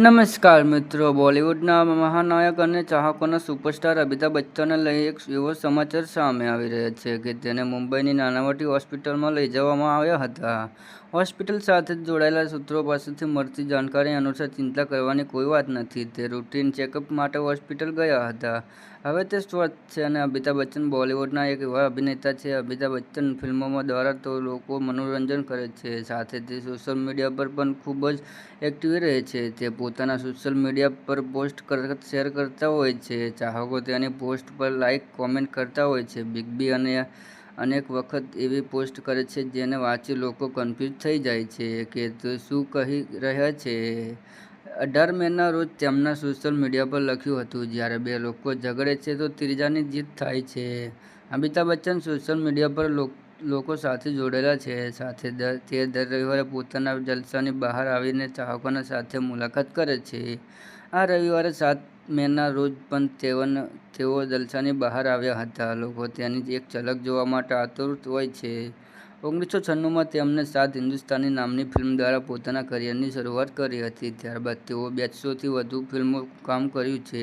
નમસ્કાર મિત્રો, બોલિવૂડના મહાનાયક અને ચાહકોના સુપરસ્ટાર અમિતાભ બચ્ચનને લઈ એક એવો સમાચાર સામે આવી રહ્યા છે કે તેને મુંબઈની નાનાવટી હોસ્પિટલમાં લઈ જવામાં આવ્યા હતા. હોસ્પિટલ સાથે જોડાયેલા સૂત્રો પાસેથી મળતી જાણકારી અનુસાર ચિંતા કરવાની કોઈ વાત નથી. તે રૂટીન ચેકઅપ માટે હોસ્પિટલ ગયા હતા. હવે તે સ્વસ્થ છે અને અમિતાભ બચ્ચન બોલિવૂડના એક એવા અભિનેતા છે. અમિતાભ બચ્ચન ફિલ્મોમાં દ્વારા તો લોકો મનોરંજન કરે છે, સાથે તે સોશિયલ મીડિયા પર પણ ખૂબ જ એક્ટિવ રહે છે. તે પોતાના સોશિયલ મીડિયા પર પોસ્ટ શેર કરતા હોય છે. ચાહકો તેની પોસ્ટ પર લાઇક, કોમેન્ટ કરતા હોય છે. બિગ બી અનેક વખત એવી પોસ્ટ કરે છે જેને વાંચી લોકો કન્ફ્યુઝ થઈ જાય છે કે તે શું કહી રહ્યા છે. 18 મેના રોજ તેમના સોશિયલ મીડિયા પર લખ્યું હતું, જ્યારે બે લોકો ઝઘડે છે તો ત્રીજાની જીત થાય છે. અમિતાભ બચ્ચન સોશિયલ મીડિયા પર લોકો સાથે જોડાયેલા છે, સાથે તે દર રવિવારે પોતાના જલસાની બહાર આવીને ચાહકોના સાથે મુલાકાત કરે છે. આ રવિવારે 7 મેના રોજ પણ તેઓ જલસાની બહાર આવ્યા હતા. લોકો તેની એક ઝલક જોવા માટે આતુર હોય છે. 1996માં તેમણે 7 હિન્દુસ્તાની નામની ફિલ્મ દ્વારા પોતાના કરિયરની શરૂઆત કરી હતી. ત્યારબાદ તેઓ 200થી વધુ ફિલ્મોમાં કામ કર્યું છે.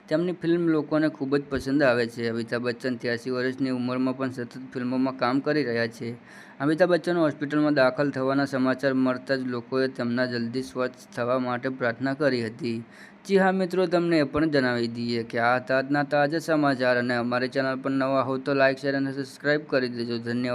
તેમની ફિલ્મ લોકોને ખૂબ જ પસંદ આવે છે. અમિતાભ બચ્ચન 83 વર્ષની ઉંમરમાં પણ સતત ફિલ્મોમાં કામ કરી રહ્યા છે. અમિતાભ બચ્ચન હોસ્પિટલમાં દાખલ થવાના સમાચાર મળતા જ લોકોએ તેમના જલ્દી સ્વસ્થ થવા માટે પ્રાર્થના કરી હતી. જી હા મિત્રો, તમને એ પણ જણાવી દઈએ કે આ હતા આજના તાજા સમાચાર, અને અમારી ચેનલ પર નવા હો તો લાઇક, શેર અને સબસ્ક્રાઇબ કરી દેજો. ધન્યવાદ.